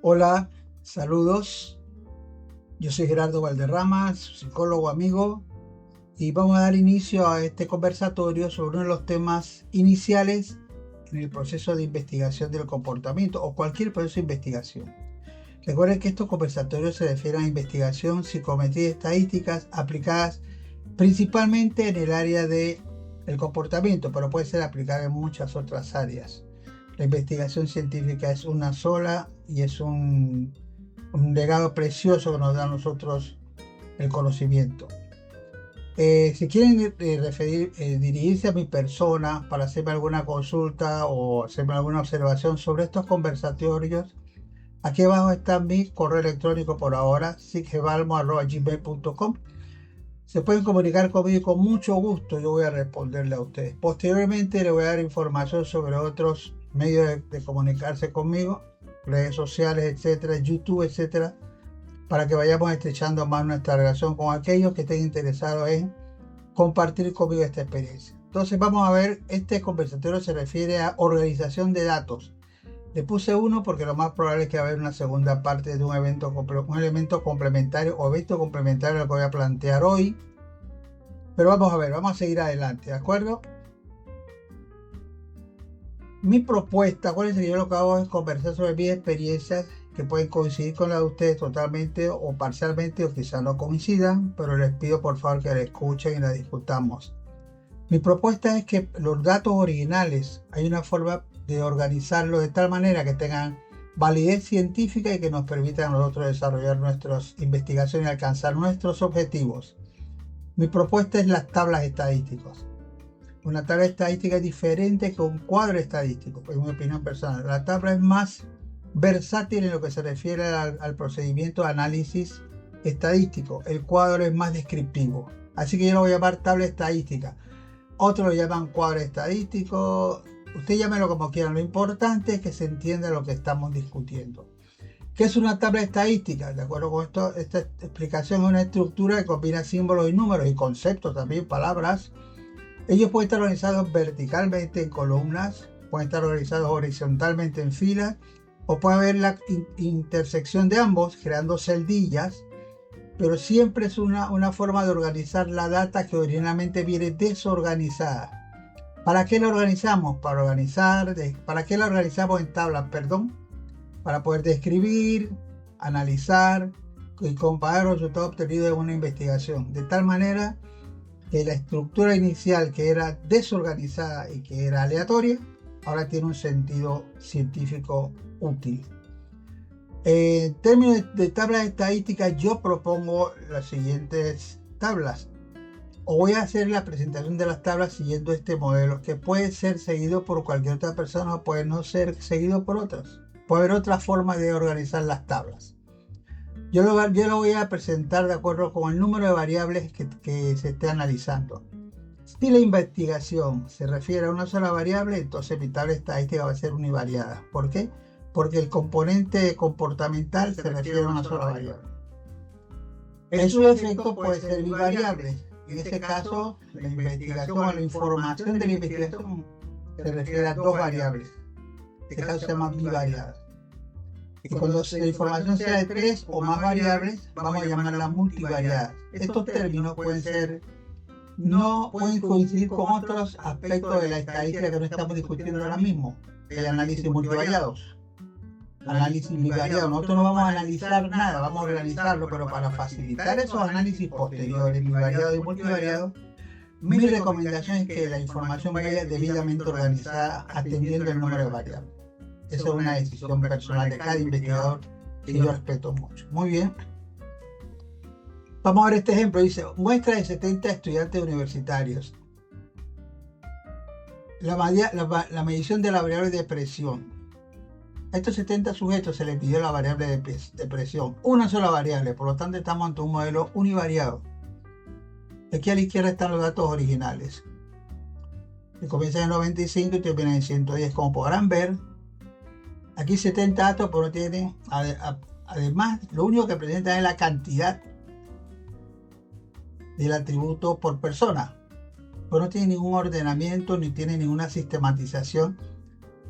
Hola, saludos. Yo soy Gerardo Valderrama, psicólogo amigo, y vamos a dar inicio a este conversatorio sobre uno de los temas iniciales en el proceso de investigación del comportamiento o cualquier proceso de investigación. Recuerden que estos conversatorios se refieren a investigación, psicometría y estadísticas aplicadas principalmente en el área del comportamiento, pero puede ser aplicada en muchas otras áreas. La investigación científica es una sola y es un legado precioso que nos da a nosotros el conocimiento. Si quieren dirigirse a mi persona para hacerme alguna consulta o hacerme alguna observación sobre estos conversatorios, aquí abajo está mi correo electrónico por ahora, siggebalmo@gmail.com. Se pueden comunicar conmigo y con mucho gusto yo voy a responderle a ustedes. Posteriormente le voy a dar información sobre otros medios de comunicarse conmigo, redes sociales, etcétera, YouTube, etcétera, para que vayamos estrechando más nuestra relación con aquellos que estén interesados en compartir conmigo esta experiencia. Entonces vamos a ver, este conversatorio se refiere a organización de datos. Le puse uno porque lo más probable es que va a haber una segunda parte de un elemento complementario o evento complementario al que voy a plantear hoy. Pero vamos a ver, vamos a seguir adelante, ¿de acuerdo? Mi propuesta, ¿cuál es? Yo lo que hago es conversar sobre mis experiencias que pueden coincidir con las de ustedes totalmente o parcialmente, o quizás no coincidan, pero les pido por favor que la escuchen y la discutamos. Mi propuesta es que los datos originales, hay una forma de organizarlos de tal manera que tengan validez científica y que nos permitan a nosotros desarrollar nuestras investigaciones y alcanzar nuestros objetivos. Mi propuesta es las tablas estadísticas. Una tabla estadística es diferente que un cuadro estadístico, en mi opinión personal. La tabla es más versátil en lo que se refiere al procedimiento de análisis estadístico. El cuadro es más descriptivo. Así que yo lo voy a llamar tabla estadística. Otros lo llaman cuadro estadístico. Usted llámelo como quieran. Lo importante es que se entienda lo que estamos discutiendo. ¿Qué es una tabla estadística? De acuerdo con esto, esta explicación es una estructura que combina símbolos y números y conceptos también, palabras. Ellos pueden estar organizados verticalmente en columnas, pueden estar organizados horizontalmente en filas, o puede haber la intersección de ambos, creando celdillas, pero siempre es una forma de organizar la data que originalmente viene desorganizada. ¿Para qué la organizamos? ¿Para qué la organizamos en tablas? Para poder describir, analizar y comparar los resultados obtenidos de una investigación, de tal manera que la estructura inicial, que era desorganizada y que era aleatoria, ahora tiene un sentido científico útil. En términos de tablas estadísticas, yo propongo las siguientes tablas. O voy a hacer la presentación de las tablas siguiendo este modelo, que puede ser seguido por cualquier otra persona o puede no ser seguido por otras. Puede haber otra forma de organizar las tablas. Yo lo voy a presentar de acuerdo con el número de variables que se esté analizando. Si la investigación se refiere a una sola variable, entonces mi tabla estadística va a ser univariada. ¿Por qué? Porque el componente comportamental se refiere a una sola variable. En su efecto puede ser bivariable. En ese caso, la investigación o la información de la investigación se refiere a dos variables. En este caso se llama bivariada. Y cuando la información sea de tres o más variables, vamos a llamarla multivariada. Estos términos no pueden coincidir con otros aspectos de la estadística que no estamos discutiendo ahora mismo, el análisis multivariados. Análisis bivariado, nosotros no vamos a analizar nada, vamos a organizarlo, pero para facilitar esos análisis posteriores, bivariado y multivariado, mi recomendación es que la información vaya debidamente organizada atendiendo el número de variables. Esa es una decisión personal de cada investigador que yo respeto mucho. Muy bien. Vamos a ver este ejemplo. Dice, muestra de 70 estudiantes universitarios. La medición de la variable de presión. A estos 70 sujetos se les pidió la variable de presión. Una sola variable, por lo tanto estamos ante un modelo univariado. Aquí a la izquierda están los datos originales. Que comienzan en 95 y terminan en 110. Como podrán ver, aquí 70 datos, pero no tienen, además, lo único que presenta es la cantidad del atributo por persona, pero no tiene ningún ordenamiento ni tiene ninguna sistematización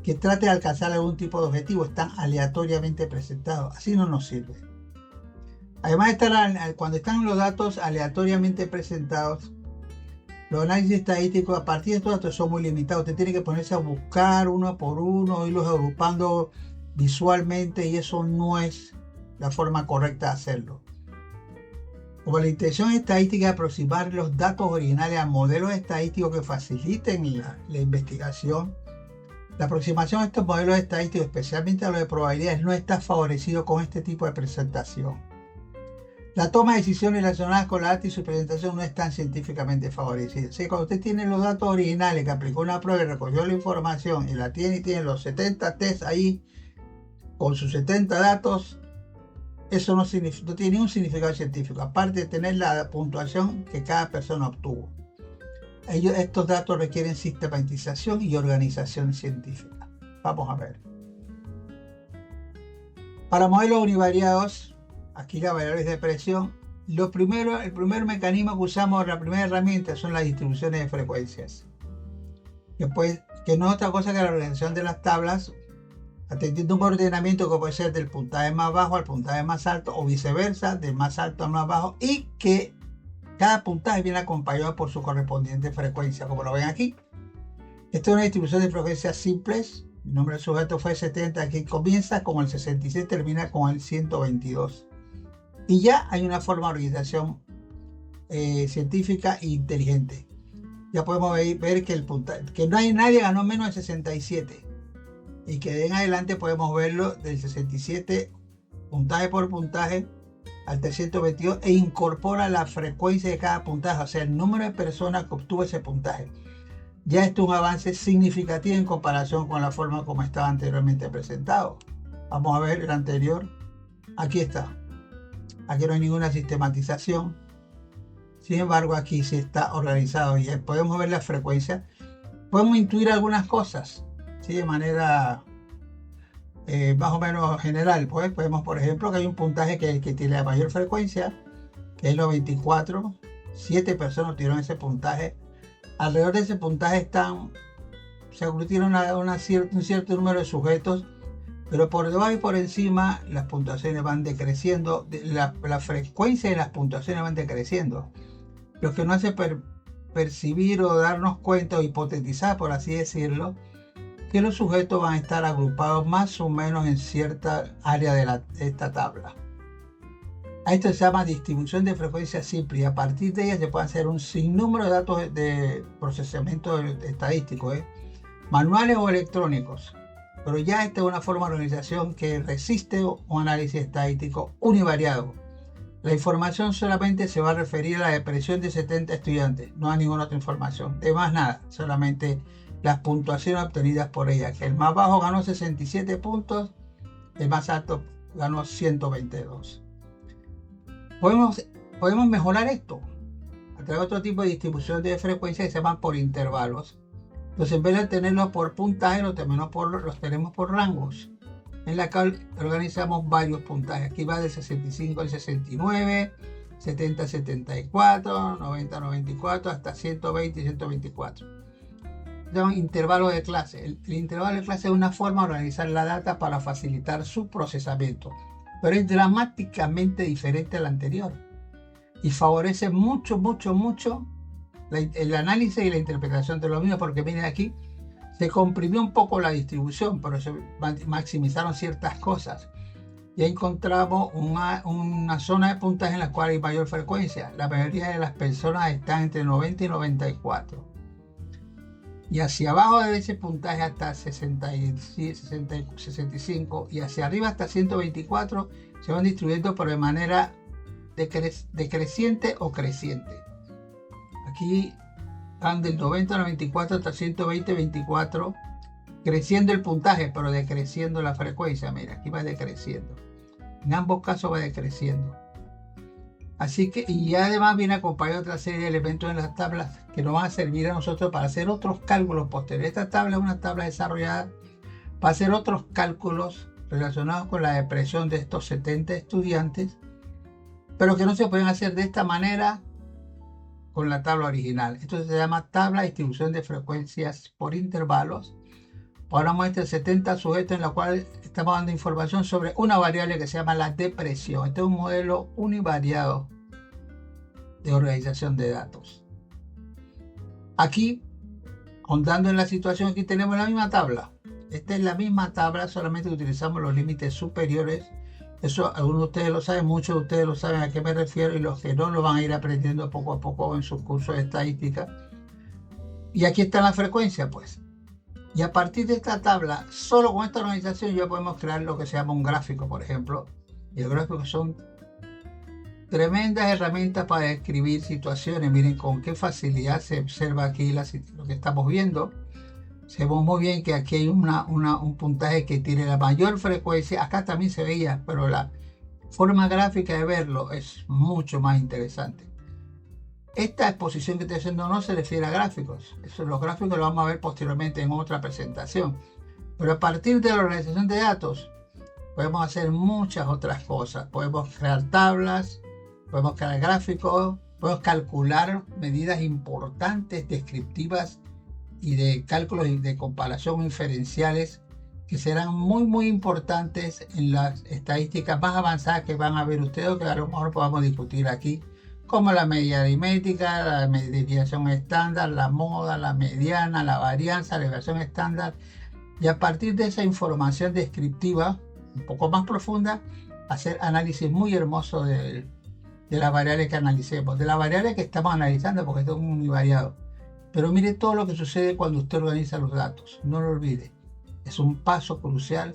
que trate de alcanzar algún tipo de objetivo, están aleatoriamente presentados. Así no nos sirve. Además, cuando están los datos aleatoriamente presentados, los análisis estadísticos a partir de estos datos son muy limitados. Usted tiene que ponerse a buscar uno por uno, irlos agrupando visualmente, y eso no es la forma correcta de hacerlo. Como la intención estadística es aproximar los datos originales a modelos estadísticos que faciliten la investigación, la aproximación a estos modelos estadísticos, especialmente a los de probabilidades, no está favorecido con este tipo de presentación. La toma de decisiones relacionadas con la data y su presentación no están científicamente favorecidas. Así que cuando usted tiene los datos originales, que aplicó una prueba y recogió la información, y la tiene y tiene los 70 tests ahí con sus 70 datos, eso no tiene ningún significado científico, aparte de tener la puntuación que cada persona obtuvo. Estos datos requieren sistematización y organización científica. Vamos a ver. Para modelos univariados, aquí las variables de presión, el primer mecanismo que usamos, la primera herramienta, son las distribuciones de frecuencias. Después, que no es otra cosa que la organización de las tablas, atendiendo un ordenamiento que puede ser del puntaje más bajo al puntaje más alto, o viceversa, del más alto al más bajo, y que cada puntaje viene acompañado por su correspondiente frecuencia, como lo ven aquí. Esta es una distribución de frecuencias simples. El nombre del sujeto fue 70, aquí comienza con el 66, termina con el 122. Y ya hay una forma de organización científica e inteligente. Ya podemos ver que no hay nadie ganó menos de 67. Y que de en adelante podemos verlo del 67, puntaje por puntaje, al 322, e incorpora la frecuencia de cada puntaje, o sea, el número de personas que obtuvo ese puntaje. Ya esto es un avance significativo en comparación con la forma como estaba anteriormente presentado. Vamos a ver el anterior. Aquí está. Aquí no hay ninguna sistematización. Sin embargo, aquí sí está organizado y podemos ver la frecuencia. Podemos intuir algunas cosas, ¿sí? De manera más o menos general. Pues podemos, por ejemplo, que hay un puntaje que tiene la mayor frecuencia, que es los 24. 7 personas obtuvieron ese puntaje. Alrededor de ese puntaje se aglutinan un cierto número de sujetos, pero por debajo y por encima las puntuaciones van decreciendo, la frecuencia de las puntuaciones van decreciendo, lo que nos hace percibir o darnos cuenta o hipotetizar, por así decirlo, que los sujetos van a estar agrupados más o menos en cierta área de esta tabla. A esto se llama distribución de frecuencia simple, y a partir de ella se pueden hacer un sinnúmero de datos de procesamiento estadístico, manuales o electrónicos. Pero ya esta es una forma de organización que resiste un análisis estadístico univariado. La información solamente se va a referir a la depresión de 70 estudiantes, no a ninguna otra información. De más nada, solamente las puntuaciones obtenidas por ella, que el más bajo ganó 67 puntos, el más alto ganó 122. Podemos mejorar esto a través de otro tipo de distribución de frecuencia que se llaman por intervalos. Entonces, en vez de tenerlos por puntaje, los tenemos por rangos, en la cual organizamos varios puntajes. Aquí va del 65 al 69, 70 al 74, 90 al 94, hasta 120 y 124. Se llaman intervalos de clase. El intervalo de clase es una forma de organizar la data para facilitar su procesamiento, pero es dramáticamente diferente al anterior y favorece mucho el análisis y la interpretación de lo mismo, porque miren aquí, se comprimió un poco la distribución, pero se maximizaron ciertas cosas. Ya encontramos una zona de puntaje en la cual hay mayor frecuencia. La mayoría de las personas están entre 90 y 94. Y hacia abajo de ese puntaje hasta 65 y hacia arriba hasta 124 se van distribuyendo por de manera decreciente o creciente. Aquí van del 90 al 94 hasta 120, 24, creciendo el puntaje, pero decreciendo la frecuencia. Mira, aquí va decreciendo. En ambos casos va decreciendo. Así que, y además viene acompañado de otra serie de elementos en las tablas que nos van a servir a nosotros para hacer otros cálculos posteriores. Esta tabla es una tabla desarrollada para hacer otros cálculos relacionados con la depresión de estos 70 estudiantes, pero que no se pueden hacer de esta manera con la tabla original. Esto se llama tabla de distribución de frecuencias por intervalos, Ahora muestra 70 sujetos en los cuales estamos dando información sobre una variable que se llama la depresión. Este es un modelo univariado de organización de datos. Aquí, ahondando en la situación, aquí tenemos la misma tabla. Esta es la misma tabla, solamente utilizamos los límites superiores. Eso algunos de ustedes lo saben, muchos de ustedes lo saben a qué me refiero, y los que no lo van a ir aprendiendo poco a poco en sus cursos de estadística. Y aquí está la frecuencia, pues. Y a partir de esta tabla, solo con esta organización ya podemos crear lo que se llama un gráfico, por ejemplo. Y los gráficos son tremendas herramientas para describir situaciones. Miren con qué facilidad se observa aquí lo que estamos viendo. Se ve muy bien que aquí hay un puntaje que tiene la mayor frecuencia. Acá también se veía, pero la forma gráfica de verlo es mucho más interesante. Esta exposición que estoy haciendo no se refiere a gráficos. Los gráficos los vamos a ver posteriormente en otra presentación. Pero a partir de la organización de datos, podemos hacer muchas otras cosas. Podemos crear tablas, podemos crear gráficos, podemos calcular medidas importantes, descriptivas y de cálculos de comparación inferenciales que serán muy importantes en las estadísticas más avanzadas que van a ver ustedes, o que a lo mejor podamos discutir aquí, como la media aritmética, la desviación estándar, la moda, la mediana, la varianza, la desviación estándar. Y a partir de esa información descriptiva, un poco más profunda, hacer análisis muy hermoso de las variables que analicemos, de las variables que estamos analizando, porque esto es un univariado. Pero mire todo lo que sucede cuando usted organiza los datos. No lo olvide. Es un paso crucial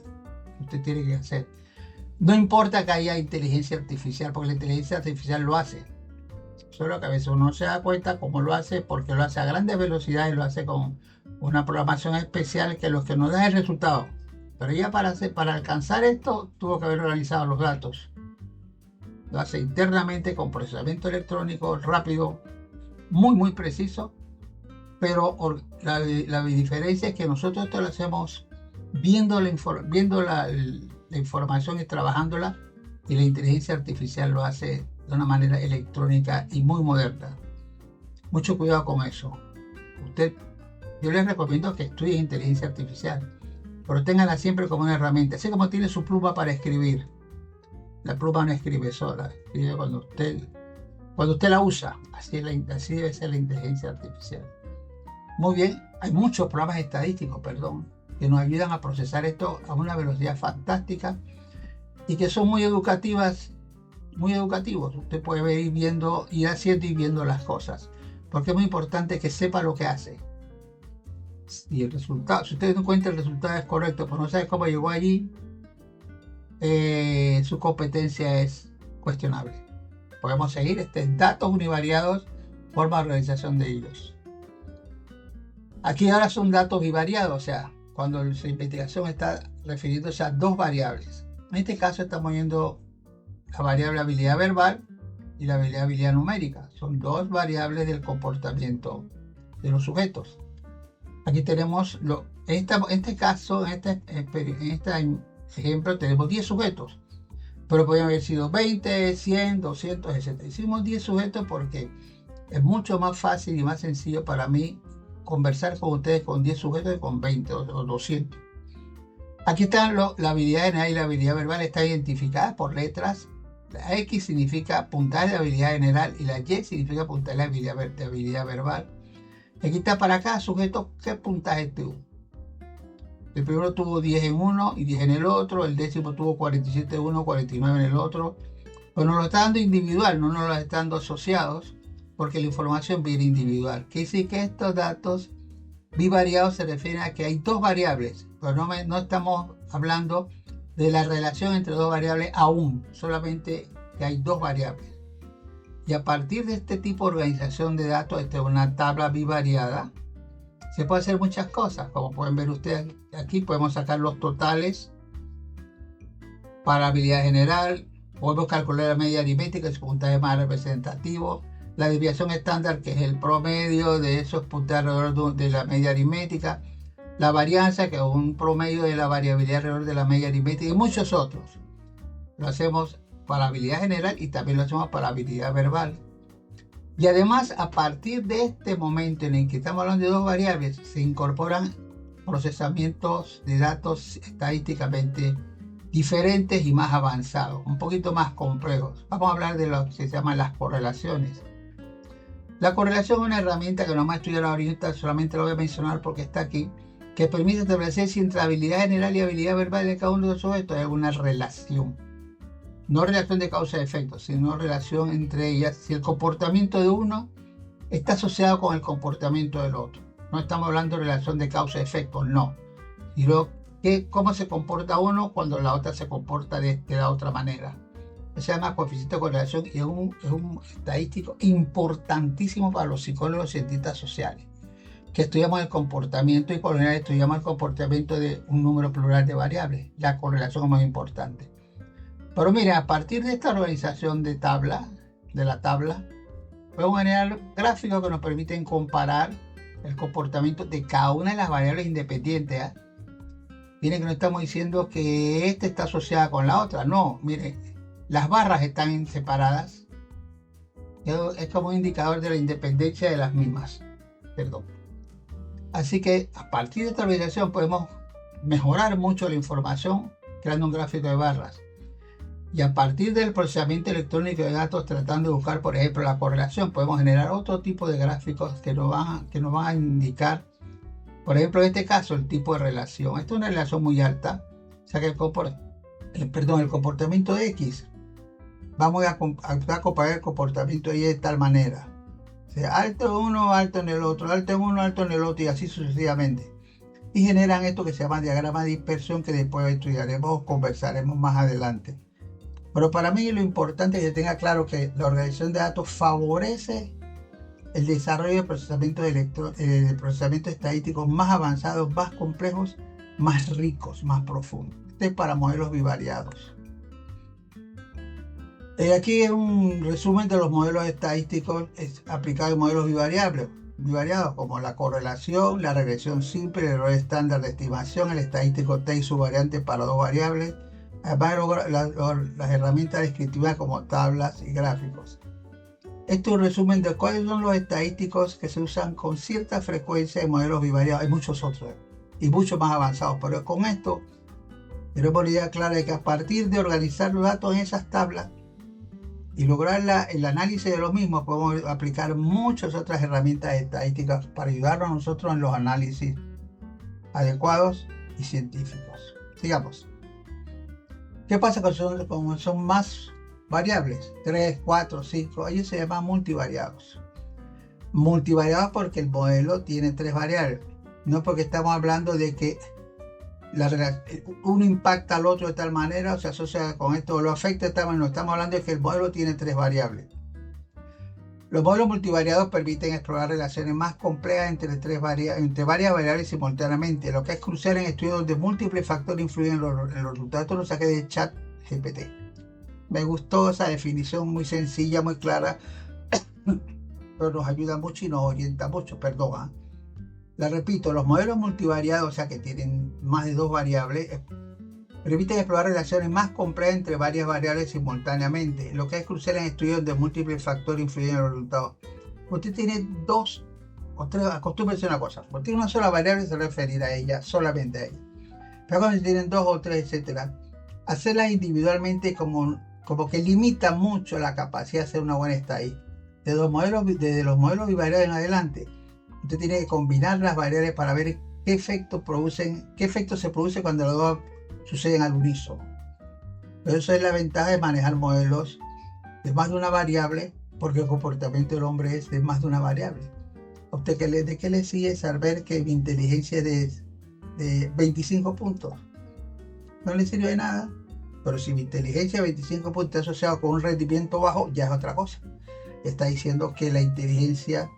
que usted tiene que hacer. No importa que haya inteligencia artificial, porque la inteligencia artificial lo hace. Solo que a veces uno no se da cuenta cómo lo hace, porque lo hace a grandes velocidades, lo hace con una programación especial que los que nos da el resultado. Pero ya para alcanzar esto, tuvo que haber organizado los datos. Lo hace internamente con procesamiento electrónico rápido, muy preciso. Pero la diferencia es que nosotros esto lo hacemos viendo la información y trabajándola, y la inteligencia artificial lo hace de una manera electrónica y muy moderna. Mucho cuidado con eso. Yo les recomiendo que estudien inteligencia artificial, pero ténganla siempre como una herramienta. Así como tiene su pluma para escribir. La pluma no escribe sola, escribe cuando usted la usa. Así debe ser la inteligencia artificial. Muy bien, hay muchos programas estadísticos, que nos ayudan a procesar esto a una velocidad fantástica y que son muy educativos. Usted puede ir viendo, ir haciendo y viendo las cosas, porque es muy importante que sepa lo que hace. Y el resultado, si usted no encuentra el resultado es correcto, pero no sabe cómo llegó allí, su competencia es cuestionable. Podemos seguir datos univariados, forma de organización de ellos. Aquí ahora son datos bivariados, o sea, cuando la investigación está refiriéndose a dos variables. En este caso estamos viendo la variable habilidad verbal y la habilidad numérica. Son dos variables del comportamiento de los sujetos. Aquí tenemos, en este caso, en este ejemplo, tenemos 10 sujetos. Pero podrían haber sido 20, 100, 200, etc. Hicimos 10 sujetos porque es mucho más fácil y más sencillo para mí conversar con ustedes con 10 sujetos que con 20 o 200. Aquí están la habilidad general y la habilidad verbal, están identificadas por letras. La X significa puntaje de habilidad general y la Y significa puntaje de habilidad verbal. Aquí está para cada sujeto qué puntaje tuvo. El primero tuvo 10 en uno y 10 en el otro, el décimo tuvo 47 en uno, 49 en el otro. Pero nos lo está dando individual, no nos lo está dando asociados, porque la información viene individual. Quiere decir que estos datos bivariados se refieren a que hay dos variables, pero no estamos hablando de la relación entre dos variables aún, solamente que hay dos variables. Y a partir de este tipo de organización de datos, esta es una tabla bivariada, se puede hacer muchas cosas. Como pueden ver ustedes aquí, podemos sacar los totales para habilidad general, podemos calcular la media aritmética, que es un puntaje más representativo, la desviación estándar, que es el promedio de esos puntajes alrededor de la media aritmética, la varianza, que es un promedio de la variabilidad alrededor de la media aritmética, y muchos otros. Lo hacemos para habilidad general y también lo hacemos para habilidad verbal. Y además, a partir de este momento en el que estamos hablando de dos variables, se incorporan procesamientos de datos estadísticamente diferentes y más avanzados, un poquito más complejos. Vamos a hablar de lo que se llaman las correlaciones. La correlación es una herramienta que no vamos a estudiar ahorita, solamente lo voy a mencionar porque está aquí, que permite establecer si entre habilidad general y habilidad verbal de cada uno de los sujetos hay una relación. No relación de causa y efecto, sino relación entre ellas, si el comportamiento de uno está asociado con el comportamiento del otro. No estamos hablando de relación de causa y efecto, no. Sino cómo se comporta uno cuando la otra se comporta de la otra manera. Se llama coeficiente de correlación y es un estadístico importantísimo para los psicólogos y cientistas sociales, que estudiamos el comportamiento y por lo general estudiamos el comportamiento de un número plural de variables. La correlación es muy importante. Pero mira, a partir de esta organización de la tabla, podemos generar gráficos que nos permiten comparar el comportamiento de cada una de las variables independientes. Miren que no estamos diciendo que esta está asociada con la otra, no, miren, las barras están separadas, es como un indicador de la independencia de las mismas, perdón. Así que a partir de esta organización podemos mejorar mucho la información creando un gráfico de barras. Y a partir del procesamiento electrónico de datos, tratando de buscar, por ejemplo, la correlación, podemos generar otro tipo de gráficos que nos van a indicar, por ejemplo, en este caso, el tipo de relación. Esta es una relación muy alta, o sea que el comportamiento de X, vamos a comparar el comportamiento de Y de tal manera. O sea, alto en uno, alto en el otro, alto en uno, alto en el otro, y así sucesivamente. Y generan esto que se llama diagrama de dispersión, que después estudiaremos o conversaremos más adelante. Pero para mí lo importante es que tenga claro que la organización de datos favorece el desarrollo de procesamientos estadísticos más avanzados, más complejos, más ricos, más profundos. Este es para modelos bivariados. Aquí es un resumen de los modelos estadísticos aplicados en modelos bivariados, como la correlación, la regresión simple, el error estándar de estimación, el estadístico T y su variante para dos variables. Además, las herramientas descriptivas como tablas y gráficos. Esto es un resumen de cuáles son los estadísticos que se usan con cierta frecuencia en modelos bivariados. Hay muchos otros y mucho más avanzados, pero con esto tenemos la idea clara de que a partir de organizar los datos en esas tablas y lograr el análisis de los mismos, podemos aplicar muchas otras herramientas estadísticas para ayudarnos a nosotros en los análisis adecuados y científicos. Sigamos. ¿Qué pasa cuando son más variables? 3, 4, 5, ellos se llaman multivariados. Multivariados porque el modelo tiene 3 variables, no porque estamos hablando de que uno impacta al otro de tal manera o se asocia con esto o lo afecta de tal manera. No, estamos hablando de que el modelo tiene 3 variables. Los modelos multivariados permiten explorar relaciones más complejas entre varias variables simultáneamente, lo que es crucial en estudios donde múltiples factores influyen en los resultados. Esto lo saqué de ChatGPT. Me gustó esa definición, muy sencilla, muy clara, pero nos ayuda mucho y nos orienta mucho, perdón. La repito, los modelos multivariados, o sea que tienen más de 2 variables, permiten explorar relaciones más complejas entre varias variables simultáneamente, lo que es crucial en estudios donde múltiples factores influyen en los resultados. Usted tiene 2 o 3, acostúmbrese a una cosa, porque tiene una sola variable se referirá a ella, solamente a ella. Pero cuando tienen 2 o 3, etcétera, hacerlas individualmente como que limita mucho la capacidad de hacer una buena estadística. Desde los modelos bivariados en adelante, usted tiene que combinar las variables para ver qué efecto se produce cuando los dos suceden al unísono. Pero eso es la ventaja de manejar modelos de más de una variable, porque el comportamiento del hombre es de más de una variable. ¿A usted de qué le sigue saber que mi inteligencia es de 25 puntos? No le sirve de nada. Pero si mi inteligencia de 25 puntos está asociada con un rendimiento bajo, ya es otra cosa. Está diciendo que la inteligencia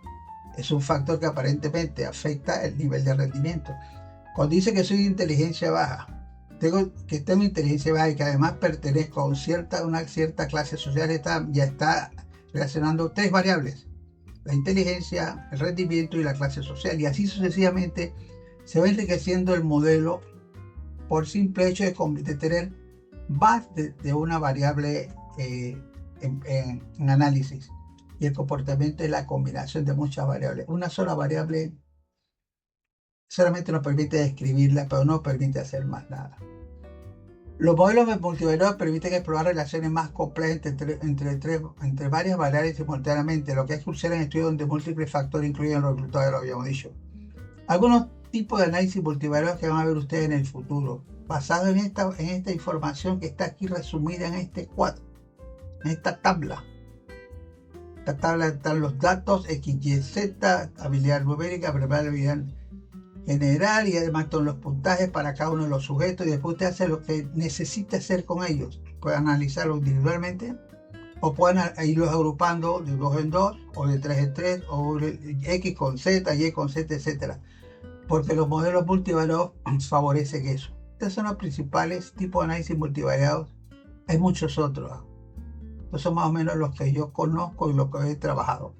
es un factor que aparentemente afecta el nivel de rendimiento. Cuando dice que soy de inteligencia baja, tengo inteligencia baja y que además pertenezco a una cierta clase social, ya está relacionando 3 variables: la inteligencia, el rendimiento y la clase social, y así sucesivamente se va enriqueciendo el modelo por simple hecho de tener más de una variable en análisis. Y el comportamiento es la combinación de muchas variables. Una sola variable Solamente nos permite describirla, pero no permite hacer más nada. Los modelos multivariados permiten explorar relaciones más complejas entre varias variables simultáneamente, lo que es crucial en estudios donde múltiples factores incluyen los resultados, lo habíamos dicho. Algunos tipos de análisis multivariados que van a ver ustedes en el futuro, basado en esta información que está aquí resumida en este cuadro, en esta tabla. En esta tabla están los datos X, Y, Z, habilidad numérica, habilidad general, y además todos los puntajes para cada uno de los sujetos, y después usted hace lo que necesite hacer con ellos. Puede analizarlos individualmente o pueden irlos agrupando de 2 en 2 o de 3 en 3 o X con Z, Y con Z, etcétera, porque los modelos multivariados favorecen eso. Estos son los principales tipos de análisis multivariados. Hay muchos otros. Estos son más o menos los que yo conozco y los que he trabajado.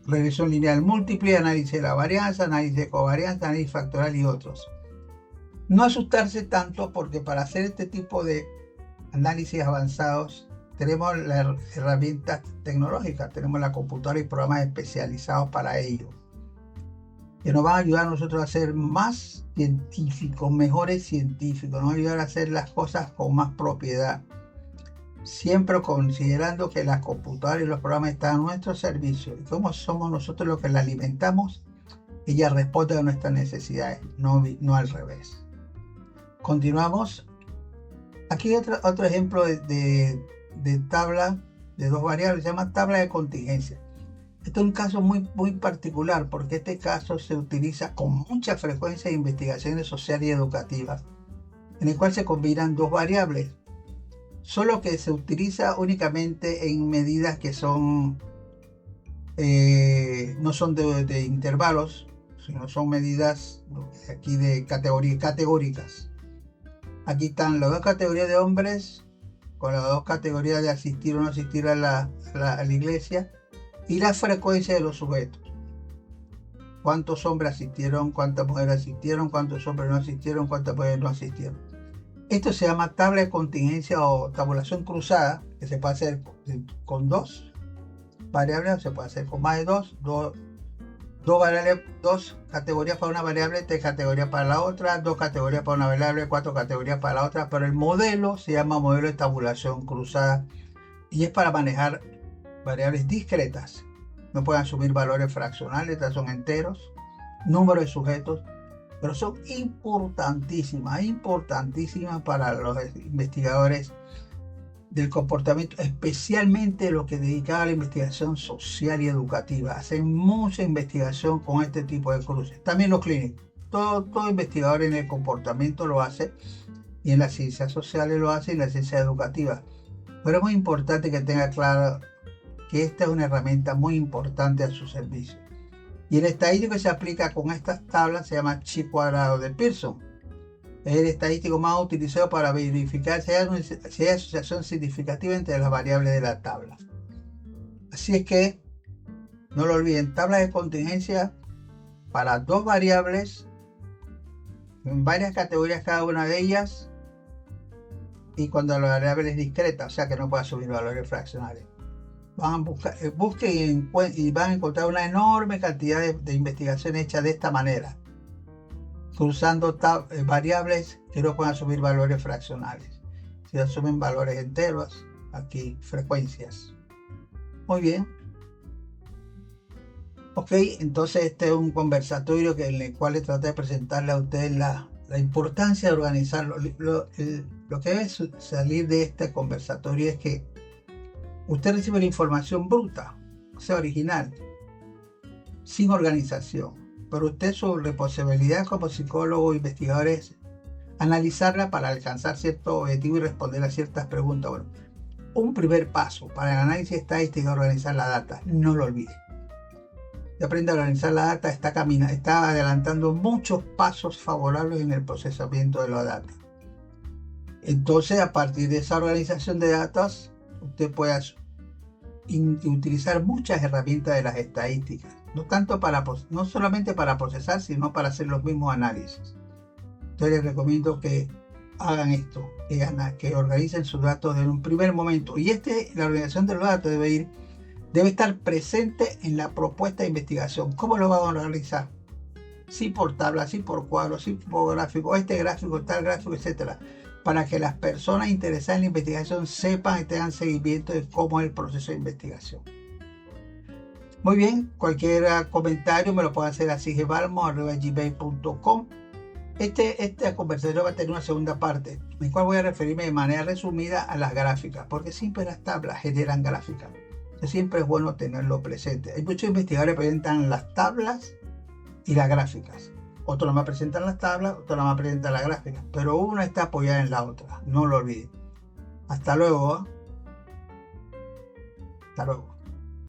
Regresión lineal múltiple, análisis de la varianza, análisis de covarianza, análisis factorial y otros. No asustarse tanto, porque para hacer este tipo de análisis avanzados tenemos las herramientas tecnológicas, tenemos la computadora y programas especializados para ello, que nos van a ayudar a nosotros a ser más científicos, mejores científicos, nos van a ayudar a hacer las cosas con más propiedad, siempre considerando que las computadoras y los programas están a nuestro servicio, y como somos nosotros los que las alimentamos, ellas responden a nuestras necesidades, no al revés. Continuamos. Aquí otro ejemplo de tabla de dos variables, se llama tabla de contingencia. Este es un caso muy particular, porque este caso se utiliza con mucha frecuencia en investigaciones sociales y educativas, en el cual se combinan dos variables, solo que se utiliza únicamente en medidas que son no son de intervalos, sino son medidas aquí de categóricas. Aquí están las dos categorías de hombres con las dos categorías de asistir o no asistir a la iglesia, y la frecuencia de los sujetos. ¿Cuántos hombres asistieron? ¿Cuántas mujeres asistieron? ¿Cuántos hombres no asistieron? ¿Cuántas mujeres no asistieron? Esto se llama tabla de contingencia o tabulación cruzada, que se puede hacer con dos variables, o se puede hacer con más de dos variables, dos categorías para una variable, tres categorías para la otra, dos categorías para una variable, cuatro categorías para la otra, pero el modelo se llama modelo de tabulación cruzada y es para manejar variables discretas. No pueden asumir valores fraccionales, estas son enteros, número de sujetos, pero son importantísimas para los investigadores del comportamiento, especialmente los que dedican a la investigación social y educativa. Hacen mucha investigación con este tipo de cruces. También los clínicos. Todo investigador en el comportamiento lo hace, y en las ciencias sociales lo hace, y en la ciencia educativa. Pero es muy importante que tenga claro que esta es una herramienta muy importante a su servicio. Y el estadístico que se aplica con estas tablas se llama chi cuadrado de Pearson. Es el estadístico más utilizado para verificar si hay asociación significativa entre las variables de la tabla. Así es que no lo olviden, tabla de contingencia para dos variables en varias categorías cada una de ellas, y cuando la variable es discreta, o sea que no puede subir valores fraccionales. Busquen y van a encontrar una enorme cantidad de investigación hecha de esta manera, cruzando variables que no pueden asumir valores fraccionales. Si asumen valores enteros, aquí frecuencias. Muy bien. Ok, entonces este es un conversatorio en el cual le traté de presentarle a ustedes la importancia de organizarlo. Lo que debe salir de este conversatorio es que usted recibe la información bruta, o sea, original, sin organización. Pero usted, su responsabilidad como psicólogo o investigador es analizarla para alcanzar cierto objetivo y responder a ciertas preguntas. Bueno, un primer paso para el análisis estadístico es organizar la data. No lo olvide. Si aprende a organizar la data, está adelantando muchos pasos favorables en el procesamiento de la data. Entonces, a partir de esa organización de datos, usted puede utilizar muchas herramientas de las estadísticas, no solamente para procesar, sino para hacer los mismos análisis. Entonces les recomiendo que hagan esto, que organicen sus datos en un primer momento. Y la organización de los datos debe estar presente en la propuesta de investigación. ¿Cómo lo van a organizar? sí por tabla, sí por cuadro, sí por gráfico, este gráfico, tal gráfico, etcétera, para que las personas interesadas en la investigación sepan y tengan seguimiento de cómo es el proceso de investigación. Muy bien, cualquier comentario me lo pueden hacer a sigebalmo@gmail.com. Esta conversación va a tener una segunda parte, en la cual voy a referirme de manera resumida a las gráficas, porque siempre las tablas generan gráficas. Entonces, siempre es bueno tenerlo presente. Hay muchos investigadores que presentan las tablas y las gráficas. Otros nada más presentan las tablas, otros nada más presentan las gráficas, pero una está apoyada en la otra, no lo olviden. Hasta luego. Hasta luego.